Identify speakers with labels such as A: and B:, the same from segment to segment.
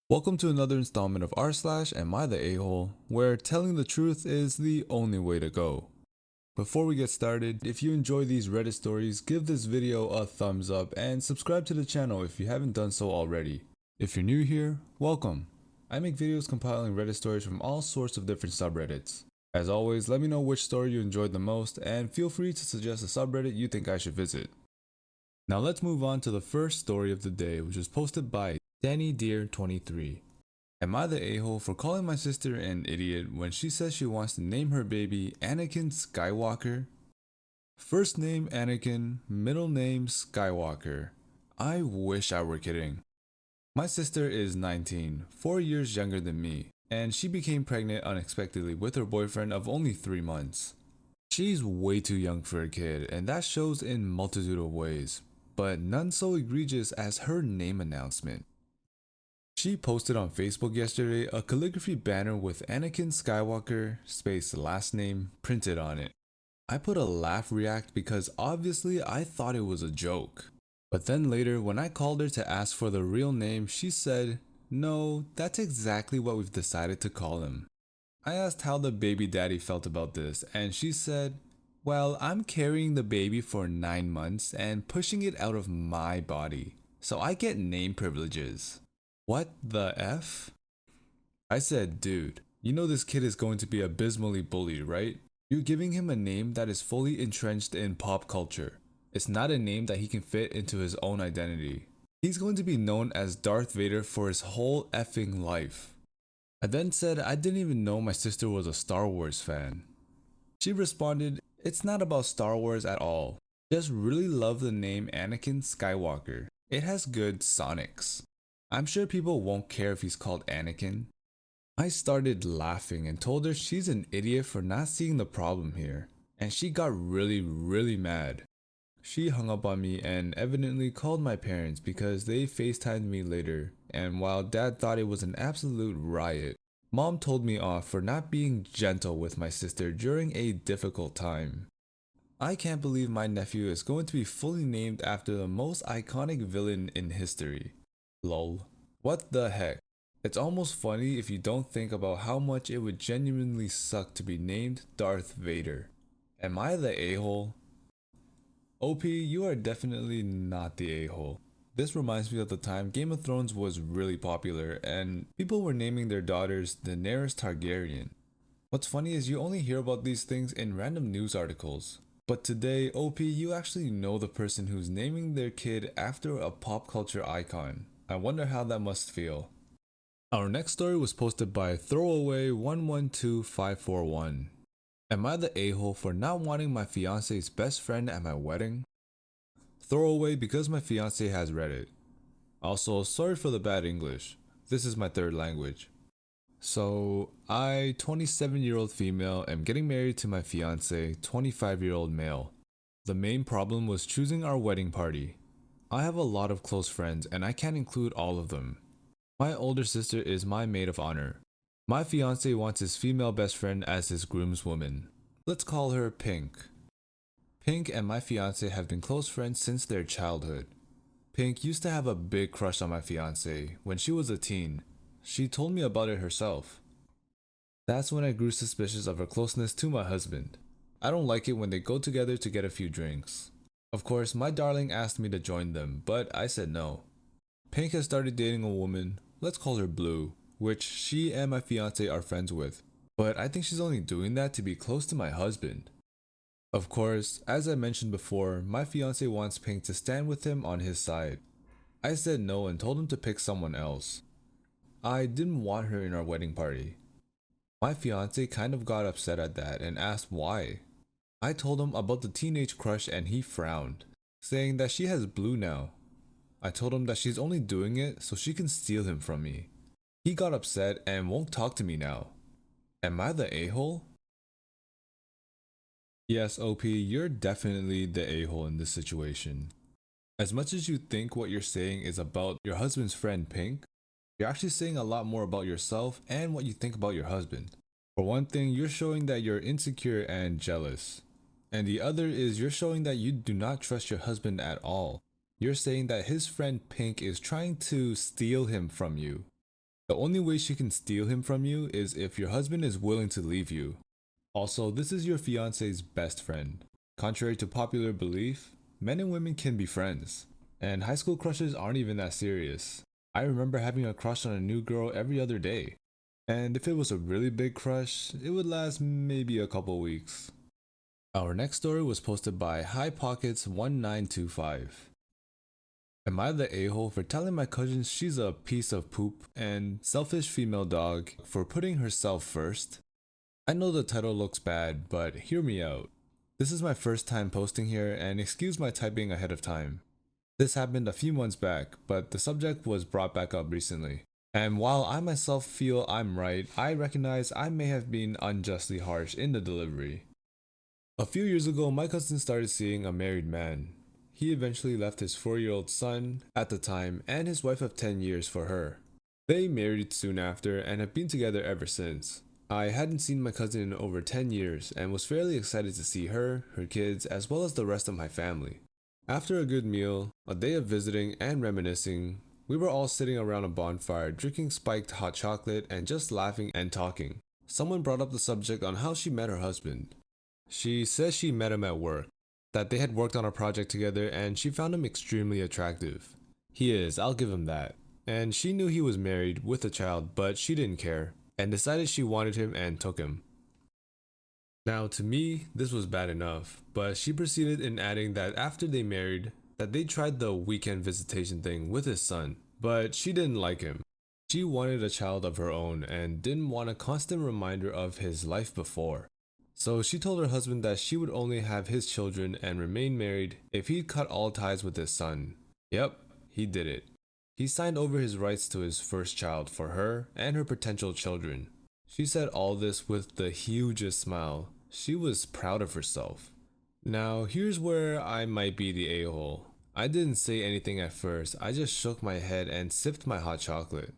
A: Welcome to another installment of r/am I the a-hole, where telling the truth is the only way to go. Before we get started, if you enjoy these Reddit stories, give this video a thumbs up and subscribe to the channel if you haven't done so already. If you're new here, welcome. I make videos compiling Reddit stories from all sorts of different subreddits. As always, let me know which story you enjoyed the most and feel free to suggest a subreddit you think I should visit. Now let's move on to the first story of the day, which was posted by Danny Deer 23. Am I the a-hole for calling my sister an idiot when she says she wants to name her baby Anakin Skywalker? First name Anakin, middle name Skywalker. I wish I were kidding. My sister is 19, 4 years younger than me, and she became pregnant unexpectedly with her boyfriend of only 3 months. She's way too young for a kid, and that shows in multitude of ways, but none so egregious as her name announcement. She posted on Facebook yesterday a calligraphy banner with Anakin Skywalker space last name printed on it. I put a laugh react because obviously I thought it was a joke. But then later when I called her to ask for the real name, she said, "No, that's exactly what we've decided to call him." I asked how the baby daddy felt about this, and she said, "Well, I'm carrying the baby for 9 months and pushing it out of my body, so I get name privileges." What the F? I said, dude, you know this kid is going to be abysmally bullied, right? You're giving him a name that is fully entrenched in pop culture. It's not a name that he can fit into his own identity. He's going to be known as Darth Vader for his whole effing life. I then said I didn't even know my sister was a Star Wars fan. She responded, "It's not about Star Wars at all. Just really love the name Anakin Skywalker. It has good sonics. I'm sure people won't care if he's called Anakin." I started laughing and told her she's an idiot for not seeing the problem here, and she got really mad. She hung up on me and evidently called my parents because they FaceTimed me later, and while dad thought it was an absolute riot, mom told me off for not being gentle with my sister during a difficult time. I can't believe my nephew is going to be fully named after the most iconic villain in history. Lol. What the heck? It's almost funny if you don't think about how much it would genuinely suck to be named Darth Vader. Am I the a-hole? OP, you are definitely not the a-hole. This reminds me of the time Game of Thrones was really popular and people were naming their daughters Daenerys Targaryen. What's funny is you only hear about these things in random news articles. But today, OP, you actually know the person who's naming their kid after a pop culture icon. I wonder how that must feel. Our next story was posted by Throwaway112541. Am I the a-hole for not wanting my fiance's best friend at my wedding? Throwaway because my fiance has Reddit. Also, sorry for the bad English. This is my third language. So, I, 27-year-old female, am getting married to my fiance, 25-year-old male. The main problem was choosing our wedding party. I have a lot of close friends and I can't include all of them. My older sister is my maid of honor. My fiance wants his female best friend as his groomswoman. Let's call her Pink. Pink and my fiance have been close friends since their childhood. Pink used to have a big crush on my fiance when she was a teen. She told me about it herself. That's when I grew suspicious of her closeness to my husband. I don't like it when they go together to get a few drinks. Of course, my darling asked me to join them, but I said no. Pink has started dating a woman, let's call her Blue, which she and my fiance are friends with, but I think she's only doing that to be close to my husband. Of course, as I mentioned before, my fiance wants Pink to stand with him on his side. I said no and told him to pick someone else. I didn't want her in our wedding party. My fiance kind of got upset at that and asked why. I told him about the teenage crush and he frowned, saying that she has Blue now. I told him that she's only doing it so she can steal him from me. He got upset and won't talk to me now. Am I the a-hole? Yes, OP, you're definitely the a-hole in this situation. As much as you think what you're saying is about your husband's friend Pink, you're actually saying a lot more about yourself and what you think about your husband. For one thing, you're showing that you're insecure and jealous. And the other is you're showing that you do not trust your husband at all. You're saying that his friend Pink is trying to steal him from you. The only way she can steal him from you is if your husband is willing to leave you. Also, this is your fiance's best friend. Contrary to popular belief, men and women can be friends, and high school crushes aren't even that serious. I remember having a crush on a new girl every other day, and if it was a really big crush, it would last maybe a couple weeks. Our next story was posted by HighPockets1925. Am I the a-hole for telling my cousin she's a piece of poop and selfish female dog for putting herself first? I know the title looks bad, but hear me out. This is my first time posting here, and excuse my typing ahead of time. This happened a few months back, but the subject was brought back up recently. And while I myself feel I'm right, I recognize I may have been unjustly harsh in the delivery. A few years ago, my cousin started seeing a married man. He eventually left his 4-year-old son at the time and his wife of 10 years for her. They married soon after and have been together ever since. I hadn't seen my cousin in over 10 years and was fairly excited to see her, her kids, as well as the rest of my family. After a good meal, a day of visiting and reminiscing, we were all sitting around a bonfire drinking spiked hot chocolate and just laughing and talking. Someone brought up the subject on how she met her husband. She says she met him at work, that they had worked on a project together and she found him extremely attractive. He is, I'll give him that. And she knew he was married with a child, but she didn't care and decided she wanted him and took him. Now to me, this was bad enough, but she proceeded in adding that after they married, that they tried the weekend visitation thing with his son, but she didn't like him. She wanted a child of her own and didn't want a constant reminder of his life before. So she told her husband that she would only have his children and remain married if he'd cut all ties with his son. Yep, he did it. He signed over his rights to his first child for her and her potential children. She said all this with the hugest smile. She was proud of herself. Now here's where I might be the a-hole. I didn't say anything at first, I just shook my head and sipped my hot chocolate.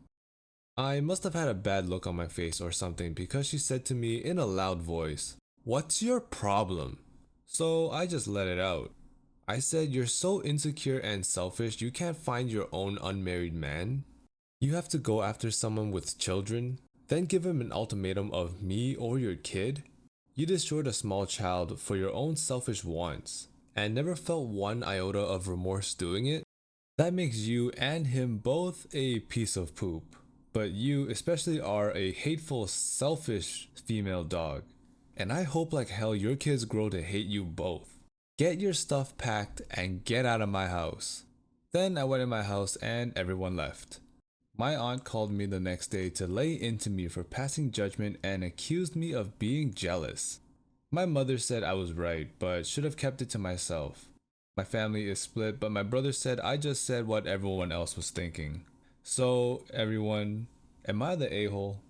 A: I must have had a bad look on my face or something because she said to me in a loud voice, "What's your problem?" So I just let it out. I said, "You're so insecure and selfish you can't find your own unmarried man? You have to go after someone with children, then give him an ultimatum of me or your kid? You destroyed a small child for your own selfish wants, and never felt one iota of remorse doing it? That makes you and him both a piece of poop, but you especially are a hateful, selfish female dog. And I hope like hell your kids grow to hate you both. Get your stuff packed and get out of my house." Then I went in my house and everyone left. My aunt called me the next day to lay into me for passing judgment and accused me of being jealous. My mother said I was right, but should have kept it to myself. My family is split, but my brother said I just said what everyone else was thinking. So everyone, am I the a-hole?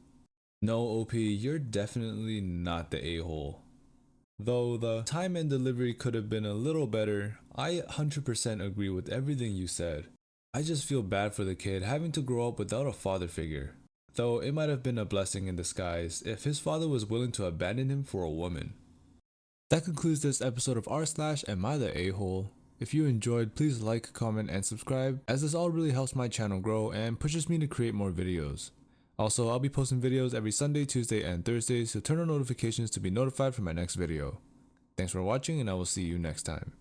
A: No, OP, you're definitely not the a-hole. Though the time and delivery could have been a little better, I 100% agree with everything you said. I just feel bad for the kid having to grow up without a father figure. Though it might have been a blessing in disguise if his father was willing to abandon him for a woman. That concludes this episode of r/Am I the a-hole? If you enjoyed, please like, comment, and subscribe, as this all really helps my channel grow and pushes me to create more videos. Also, I'll be posting videos every Sunday, Tuesday, and Thursday, so turn on notifications to be notified for my next video. Thanks for watching, and I will see you next time.